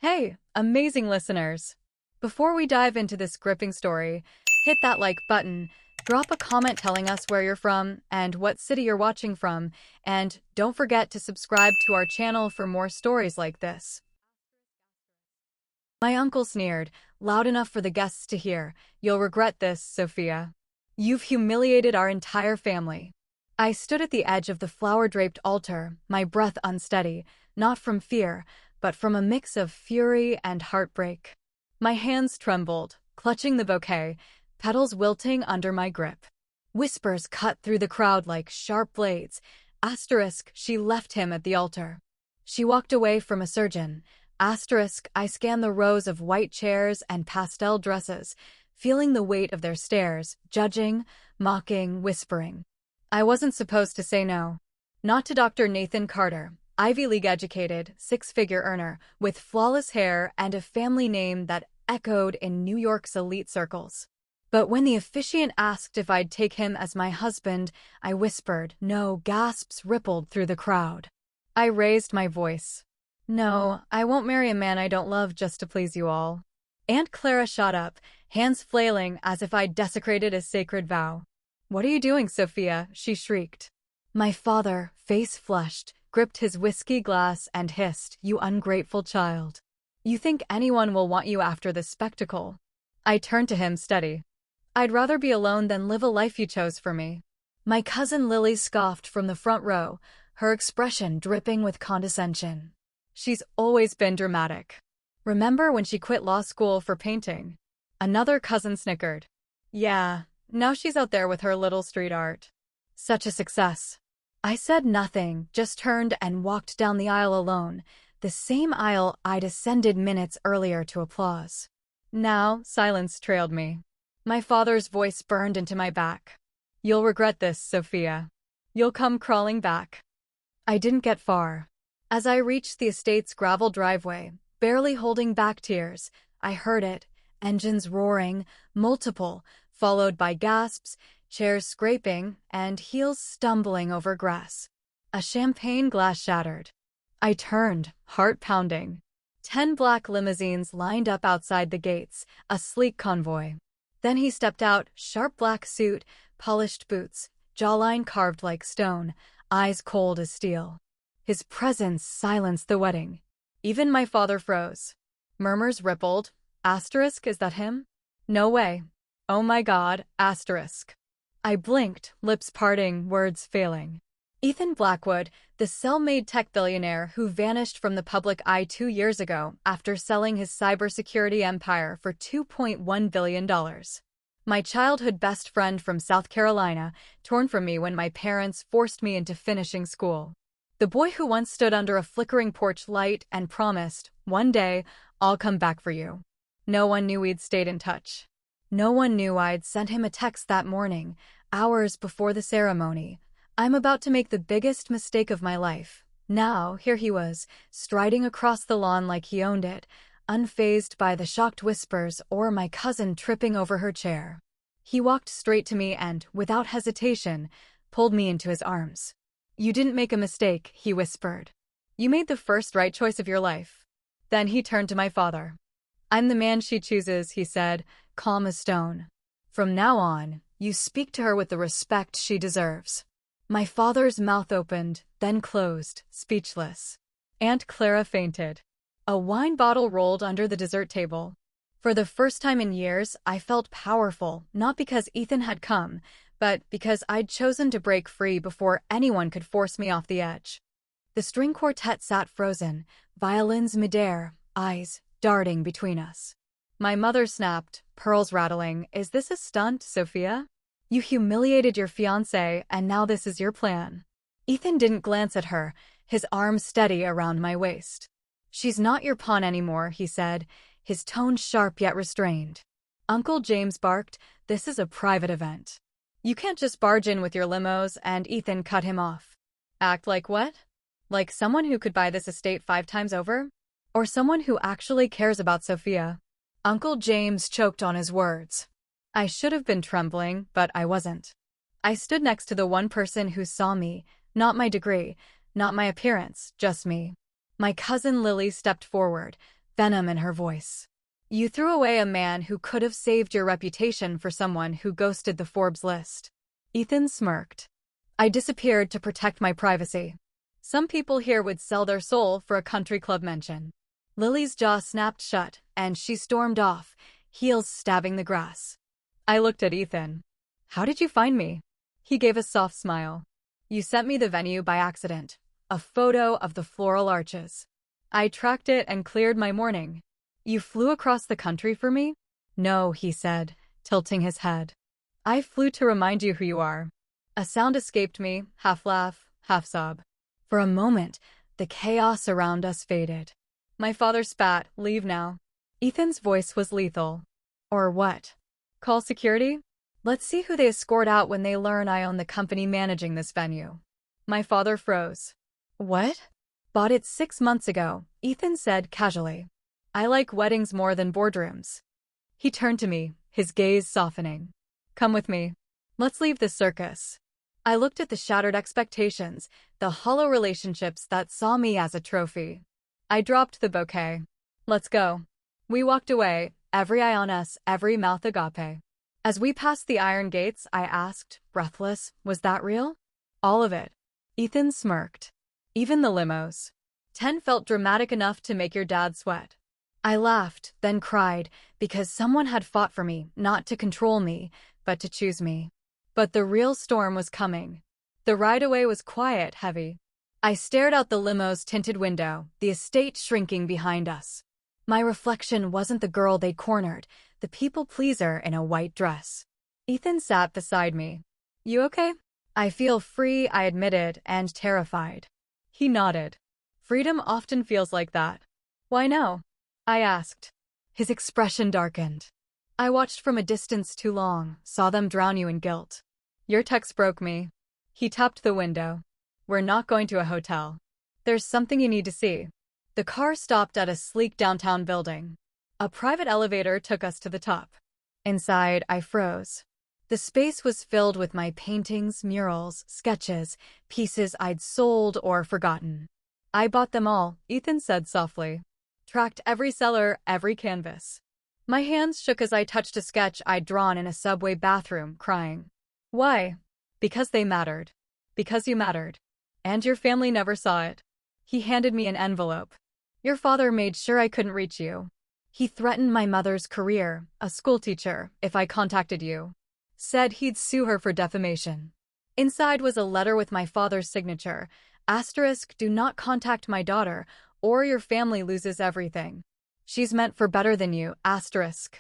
Hey, amazing listeners! Before we dive into this gripping story, hit that like button, drop a comment telling us where you're from and what city you're watching from, and don't forget to subscribe to our channel for more stories like this. My uncle sneered, loud enough for the guests to hear. You'll regret this, Sophia. You've humiliated our entire family. I stood at the edge of the flower-draped altar, my breath unsteady, not from fear, but from a mix of fury and heartbreak. My hands trembled, clutching the bouquet, petals wilting under my grip. Whispers cut through the crowd like sharp blades. She left him at the altar. She walked away from a surgeon. I scanned the rows of white chairs and pastel dresses, feeling the weight of their stares, judging, mocking, whispering. I wasn't supposed to say no. Not to Dr. Nathan Carter, Ivy League educated, six-figure earner, with flawless hair and a family name that echoed in New York's elite circles. But when the officiant asked if I'd take him as my husband, I whispered, no. Gasps rippled through the crowd. I raised my voice. No, I won't marry a man I don't love just to please you all. Aunt Clara shot up, hands flailing as if I'd desecrated a sacred vow. What are you doing, Sophia? She shrieked. My father, face flushed, gripped his whiskey glass and hissed, you ungrateful child. You think anyone will want you after this spectacle? I turned to him steady. I'd rather be alone than live a life you chose for me. My cousin Lily scoffed from the front row, her expression dripping with condescension. She's always been dramatic. Remember when she quit law school for painting? Another cousin snickered. Yeah, now she's out there with her little street art. Such a success. I said nothing, just turned and walked down the aisle alone, the same aisle I'd ascended minutes earlier to applause. Now, silence trailed me. My father's voice burned into my back. You'll regret this, Sophia. You'll come crawling back. I didn't get far. As I reached the estate's gravel driveway, barely holding back tears, I heard it, engines roaring, multiple, followed by gasps, chairs scraping, and heels stumbling over grass. A champagne glass shattered. I turned, heart pounding. 10 black limousines lined up outside the gates, a sleek convoy. Then he stepped out, sharp black suit, polished boots, jawline carved like stone, eyes cold as steel. His presence silenced the wedding. Even my father froze. Murmurs rippled. Is that him? No way. Oh my God, I blinked, lips parting, words failing. Ethan Blackwood, the self-made tech billionaire who vanished from the public eye 2 years ago after selling his cybersecurity empire for $2.1 billion. My childhood best friend from South Carolina, torn from me when my parents forced me into finishing school. The boy who once stood under a flickering porch light and promised, one day, I'll come back for you. No one knew we'd stayed in touch. No one knew I'd sent him a text that morning, hours before the ceremony. I'm about to make the biggest mistake of my life. Now, here he was, striding across the lawn like he owned it, unfazed by the shocked whispers or my cousin tripping over her chair. He walked straight to me and, without hesitation, pulled me into his arms. You didn't make a mistake, he whispered. You made the first right choice of your life. Then he turned to my father. I'm the man she chooses, he said, calm as stone. From now on, you speak to her with the respect she deserves. My father's mouth opened, then closed, speechless. Aunt Clara fainted. A wine bottle rolled under the dessert table. For the first time in years, I felt powerful, not because Ethan had come, but because I'd chosen to break free before anyone could force me off the edge. The string quartet sat frozen, violins midair, eyes darting between us. My mother snapped, pearls rattling, Is this a stunt, Sophia? You humiliated your fiancé, and now this is your plan. Ethan didn't glance at her, his arm steady around my waist. She's not your pawn anymore, he said, his tone sharp yet restrained. Uncle James barked, This is a private event. You can't just barge in with your limos, and Ethan cut him off. Act like what? Like someone who could buy this estate 5 times over? Or someone who actually cares about Sophia? Uncle James choked on his words. I should have been trembling, but I wasn't. I stood next to the one person who saw me, not my degree, not my appearance, just me. My cousin Lily stepped forward, venom in her voice. You threw away a man who could have saved your reputation for someone who ghosted the Forbes list. Ethan smirked. I disappeared to protect my privacy. Some people here would sell their soul for a country club mention. Lily's jaw snapped shut, and she stormed off, heels stabbing the grass. I looked at Ethan. How did you find me? He gave a soft smile. You sent me the venue by accident. A photo of the floral arches. I tracked it and cleared my morning. You flew across the country for me? No, he said, tilting his head. I flew to remind you who you are. A sound escaped me, half laugh, half sob. For a moment, the chaos around us faded. My father spat, leave now. Ethan's voice was lethal. Or what? Call security? Let's see who they escort out when they learn I own the company managing this venue. My father froze. What? Bought it 6 months ago, Ethan said casually. I like weddings more than boardrooms. He turned to me, his gaze softening. Come with me. Let's leave this circus. I looked at the shattered expectations, the hollow relationships that saw me as a trophy. I dropped the bouquet. Let's go. We walked away, every eye on us, every mouth agape. As we passed the iron gates, I asked, breathless, was that real? All of it. Ethan smirked. Even the limos. 10 felt dramatic enough to make your dad sweat. I laughed, then cried, because someone had fought for me, not to control me, but to choose me. But the real storm was coming. The ride away was quiet, heavy. I stared out the limo's tinted window, the estate shrinking behind us. My reflection wasn't the girl they'd cornered, the people-pleaser in a white dress. Ethan sat beside me. You okay? I feel free, I admitted, and terrified. He nodded. Freedom often feels like that. Why no? I asked. His expression darkened. I watched from a distance too long, saw them drown you in guilt. Your text broke me. He tapped the window. We're not going to a hotel. There's something you need to see. The car stopped at a sleek downtown building. A private elevator took us to the top. Inside, I froze. The space was filled with my paintings, murals, sketches, pieces I'd sold or forgotten. I bought them all, Ethan said softly. Tracked every seller, every canvas. My hands shook as I touched a sketch I'd drawn in a subway bathroom, crying. Why? Because they mattered. Because you mattered. And your family never saw it. He handed me an envelope. Your father made sure I couldn't reach you. He threatened my mother's career, a schoolteacher, if I contacted you. Said he'd sue her for defamation. Inside was a letter with my father's signature. Asterisk, do not contact my daughter, or your family loses everything. She's meant for better than you, asterisk.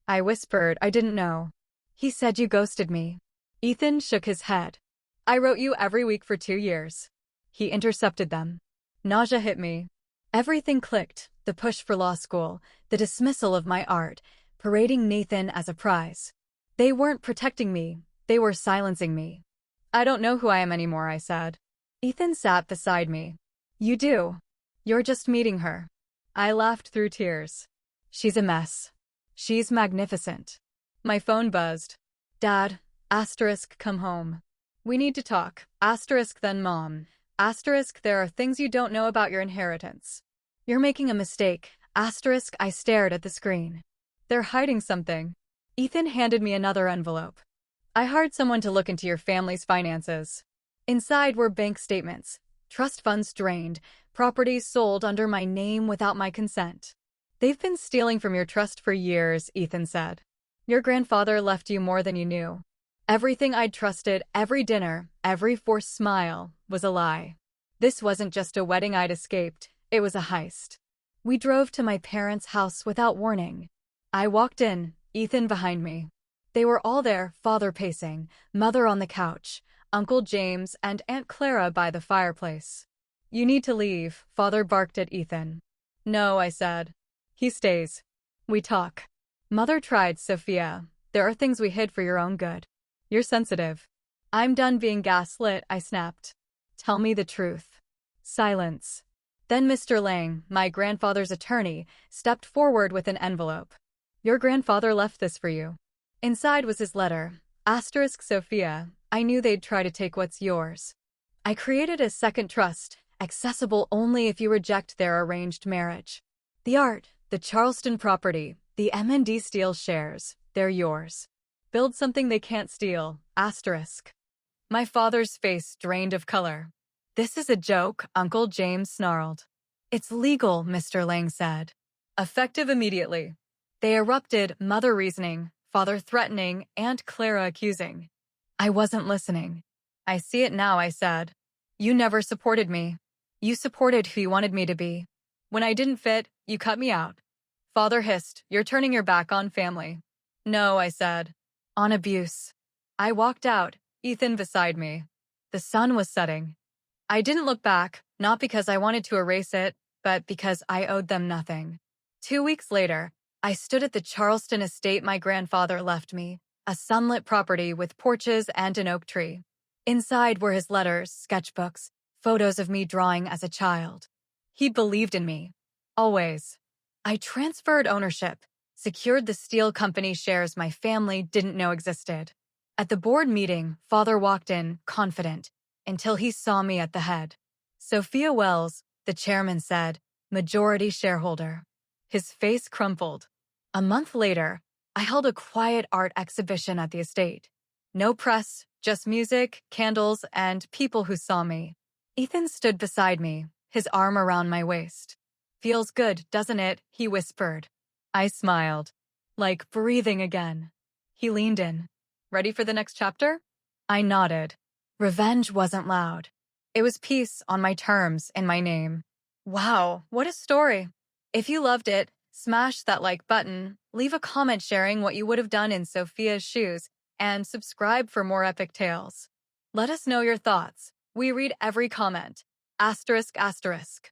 I whispered, I didn't know. He said you ghosted me. Ethan shook his head. I wrote you every week for 2 years. He intercepted them. Nausea hit me. Everything clicked, the push for law school, the dismissal of my art, parading Nathan as a prize. They weren't protecting me, they were silencing me. I don't know who I am anymore, I said. Ethan sat beside me. You do. You're just meeting her. I laughed through tears. She's a mess. She's magnificent. My phone buzzed. Dad, asterisk, come home. We need to talk, asterisk, then Mom. Asterisk, there are things you don't know about your inheritance. You're making a mistake, asterisk. I stared at the screen. They're hiding something. Ethan handed me another envelope. I hired someone to look into your family's finances. Inside were bank statements, trust funds drained, properties sold under my name without my consent. They've been stealing from your trust for years, Ethan said. Your grandfather left you more than you knew. Everything I'd trusted, every dinner, every forced smile, was a lie. This wasn't just a wedding I'd escaped, it was a heist. We drove to my parents' house without warning. I walked in, Ethan behind me. They were all there, father pacing, mother on the couch, Uncle James and Aunt Clara by the fireplace. You need to leave, father barked at Ethan. No, I said. He stays. We talk. Mother tried, Sophia. There are things we hid for your own good. You're sensitive. I'm done being gaslit, I snapped. Tell me the truth. Silence. Then Mr. Lang, my grandfather's attorney, stepped forward with an envelope. Your grandfather left this for you. Inside was his letter. Asterisk, Sophia, I knew they'd try to take what's yours. I created a second trust, accessible only if you reject their arranged marriage. The art, the Charleston property, the M&D Steel shares, they're yours. Build something they can't steal, asterisk. My father's face drained of color. This is a joke, Uncle James snarled. It's legal, Mr. Lang said. Effective immediately. They erupted, mother reasoning, father threatening, and Clara accusing. I wasn't listening. I see it now, I said. You never supported me. You supported who you wanted me to be. When I didn't fit, you cut me out. Father hissed, you're turning your back on family. No, I said. On abuse. I walked out, Ethan beside me. The sun was setting. I didn't look back, not because I wanted to erase it, but because I owed them nothing. 2 weeks later, I stood at the Charleston estate my grandfather left me, a sunlit property with porches and an oak tree. Inside were his letters, sketchbooks, photos of me drawing as a child. He believed in me. Always. I transferred ownership, secured the steel company shares my family didn't know existed. At the board meeting, Father walked in, confident, until he saw me at the head. Sophia Wells, the chairman said, majority shareholder. His face crumpled. A month later, I held a quiet art exhibition at the estate. No press, just music, candles, and people who saw me. Ethan stood beside me, his arm around my waist. Feels good, doesn't it? He whispered. I smiled. Like breathing again. He leaned in. Ready for the next chapter? I nodded. Revenge wasn't loud. It was peace on my terms in my name. Wow, what a story. If you loved it, smash that like button, leave a comment sharing what you would have done in Sophia's shoes, and subscribe for more epic tales. Let us know your thoughts. We read every comment. Asterisk, asterisk.